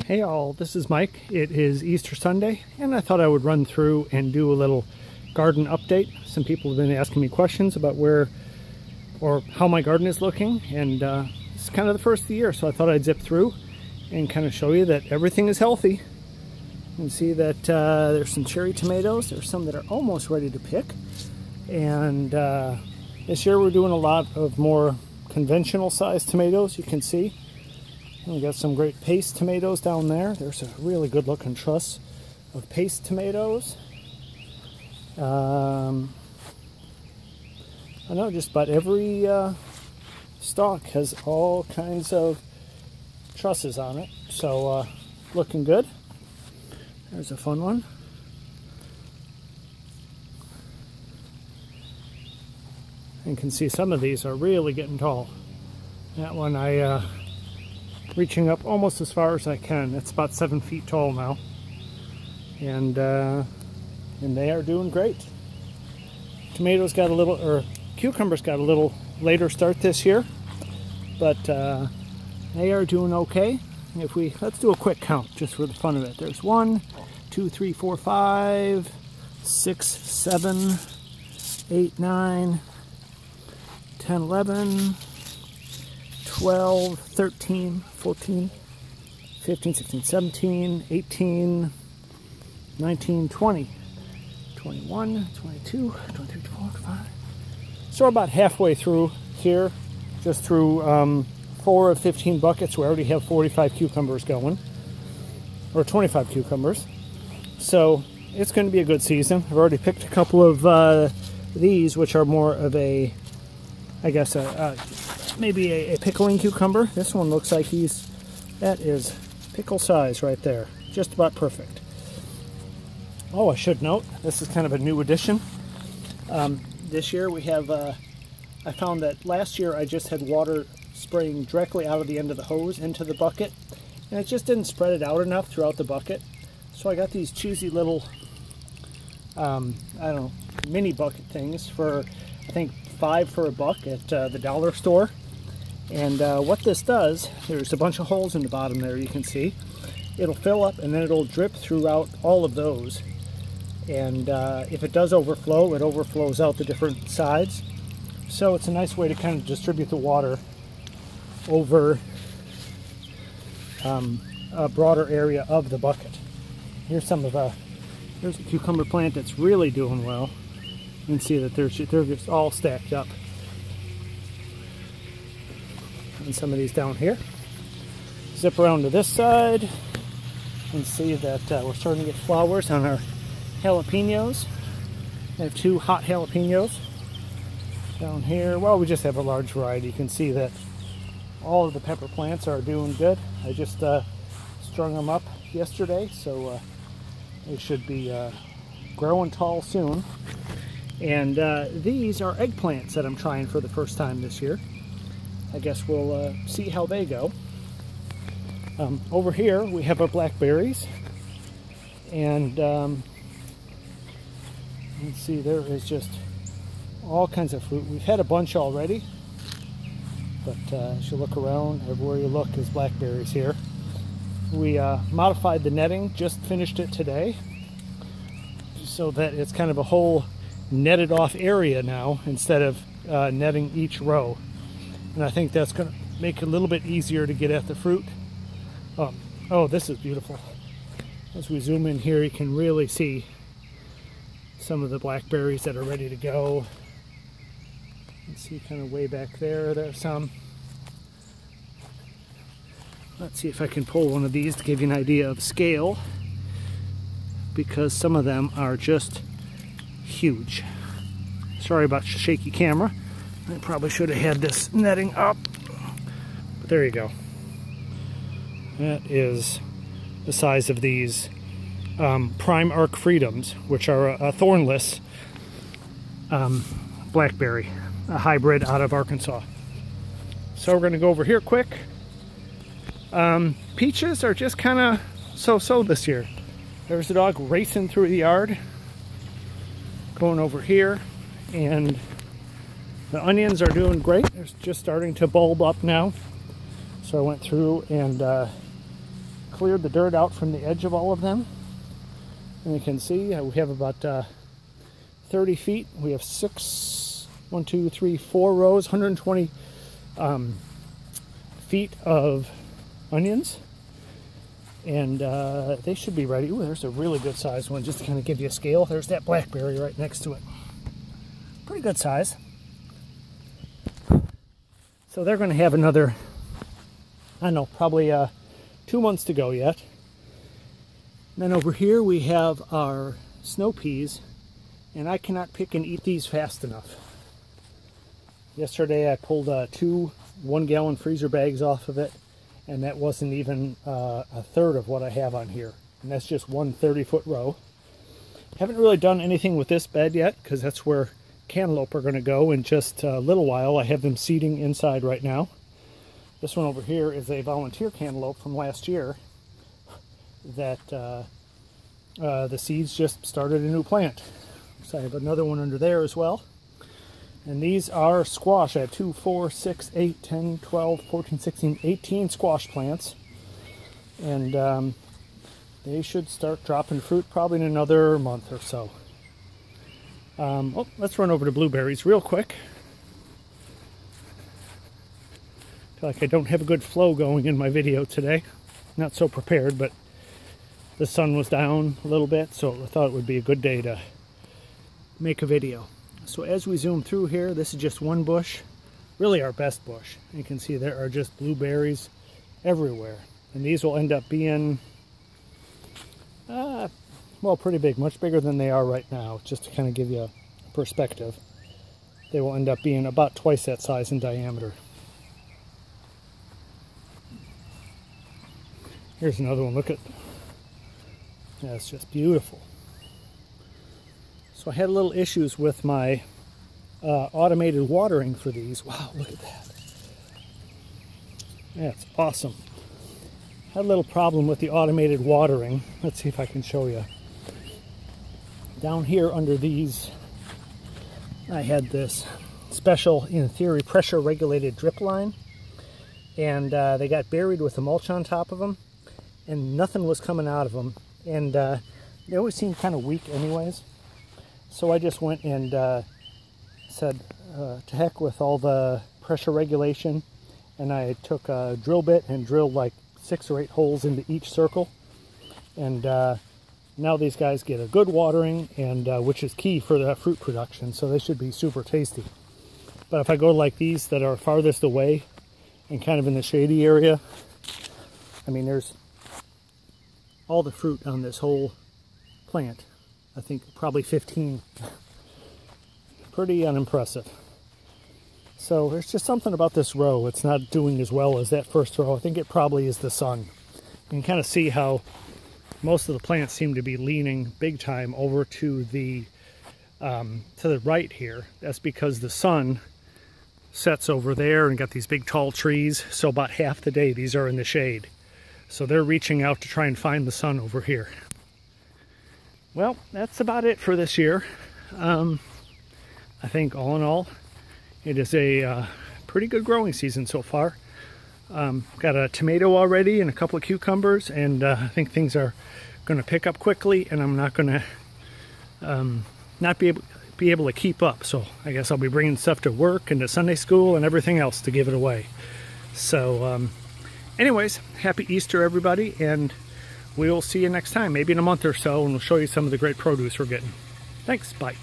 Hey all, this is Mike. It is Easter Sunday, and I thought I would run through and do a little garden update. Some people have been asking me questions about where or how my garden is looking, and it's kind of the first of the year, so I thought I'd zip through and kind of show you that everything is healthy. You can see that there's some cherry tomatoes. There's some that are almost ready to pick, and this year we're doing a lot of more conventional sized tomatoes. You can see we got some great paste tomatoes down there. There's a really good looking truss of paste tomatoes. I know just about every stalk has all kinds of trusses on it, so looking good. There's a fun one. You can see some of these are really getting tall. That one reaching up almost as far as I can. It's about 7 feet tall now, and they are doing great. Tomatoes got a little, or cucumbers got a little later start this year, but they are doing okay. Let's do a quick count just for the fun of it. There's 1, 2, 3, 4, 5, 6, 7, 8, 9, 10, 11, 12, 13, 14, 15, 16, 17, 18, 19, 20, 21, 22, 23, 24, 25. So we're about halfway through here, just through 4 of 15 buckets. We already have 45 cucumbers going, or 25 cucumbers. So it's going to be a good season. I've already picked a couple of these, which are more of a, I guess, maybe a pickling cucumber. This one looks like that is pickle size right there. Just about perfect. Oh, I should note, this is kind of a new addition. This year we have, I found that last year I just had water spraying directly out of the end of the hose into the bucket, and it just didn't spread it out enough throughout the bucket. So I got these cheesy little, I don't know, mini bucket things for, I think, $5 for $1 at the dollar store. And what this does, there's a bunch of holes in the bottom there, you can see. It'll fill up and then it'll drip throughout all of those. And if it does overflow, it overflows out the different sides. So it's a nice way to kind of distribute the water over a broader area of the bucket. Here's here's a cucumber plant that's really doing well. You can see that they're just all stacked up. And some of these down here. Zip around to this side and see that we're starting to get flowers on our jalapenos. I have 2 hot jalapenos down here. Well, we just have a large variety. You can see that all of the pepper plants are doing good. I just strung them up yesterday, so they should be growing tall soon. And these are eggplants that I'm trying for the first time this year. I guess we'll see how they go. Over here we have our blackberries, and you can see there is just all kinds of fruit. We've had a bunch already, but as you look around, everywhere you look is blackberries here. We modified the netting, just finished it today, so that it's kind of a whole netted off area now instead of netting each row. And I think that's going to make it a little bit easier to get at the fruit. Oh, this is beautiful. As we zoom in here, you can really see some of the blackberries that are ready to go. You can see kind of way back there, there's some. Let's see if I can pull one of these to give you an idea of scale, because some of them are just huge. Sorry about shaky camera. I probably should have had this netting up, but there you go. That is the size of these Prime Arc Freedoms, which are a thornless blackberry, a hybrid out of Arkansas. So we're going to go over here quick. Peaches are just kind of so-so this year. There's a dog racing through the yard. Going over here, and the onions are doing great. They're just starting to bulb up now. So I went through and cleared the dirt out from the edge of all of them. And you can see we have about 30 feet. We have 4 rows, 120 feet of onions. And they should be ready. Ooh, there's a really good sized one, just to kind of give you a scale. There's that blackberry right next to it. Pretty good size. So they're going to have another, I don't know, probably 2 months to go yet. And then over here we have our snow peas, and I cannot pick and eat these fast enough. Yesterday I pulled 2 1-gallon freezer bags off of it, and that wasn't even a third of what I have on here. And that's just one 30-foot row. Haven't really done anything with this bed yet, because that's where cantaloupe are going to go in just a little while. I have them seeding inside right now. This one over here is a volunteer cantaloupe from last year that the seeds just started a new plant. So I have another one under there as well. And these are squash. I have 2, 4, 6, 8, 10, 12, 14, 16, 18 squash plants. And they should start dropping fruit probably in another month or so. Oh, let's run over to blueberries real quick. I feel like I don't have a good flow going in my video today. Not so prepared, but the sun was down a little bit, so I thought it would be a good day to make a video. So as we zoom through here, this is just one bush, really our best bush. You can see there are just blueberries everywhere. And these will end up being, well, pretty big, much bigger than they are right now, just to kind of give you a perspective. They will end up being about twice that size in diameter. Here's another one, look at, yeah, it's just beautiful. So I had a little issues with my automated watering for these. Wow, look at that. That's awesome. Had a little problem with the automated watering. Let's see if I can show you. Down here under these, I had this special, in theory, pressure regulated drip line. And they got buried with the mulch on top of them. And nothing was coming out of them. And they always seemed kind of weak anyways. So I just went and said, to heck with all the pressure regulation. And I took a drill bit and drilled like 6 or 8 holes into each circle. And now these guys get a good watering, and which is key for the fruit production. So they should be super tasty. But if I go like these that are farthest away and kind of in the shady area, I mean, there's all the fruit on this whole plant. I think probably 15. Pretty unimpressive. So there's just something about this row. It's not doing as well as that first row. I think it probably is the sun. You can kind of see how most of the plants seem to be leaning big time over to the right here. That's because the sun sets over there and got these big tall trees. So about half the day these are in the shade. So they're reaching out to try and find the sun over here. Well, that's about it for this year. I think all in all, it is a pretty good growing season so far. Got a tomato already and a couple of cucumbers, and I think things are going to pick up quickly, and I'm not going to not be able to keep up. So I guess I'll be bringing stuff to work and to Sunday school and everything else to give it away. So anyways, happy Easter everybody, and we will see you next time, maybe in a month or so, and we'll show you some of the great produce we're getting. Thanks, bye.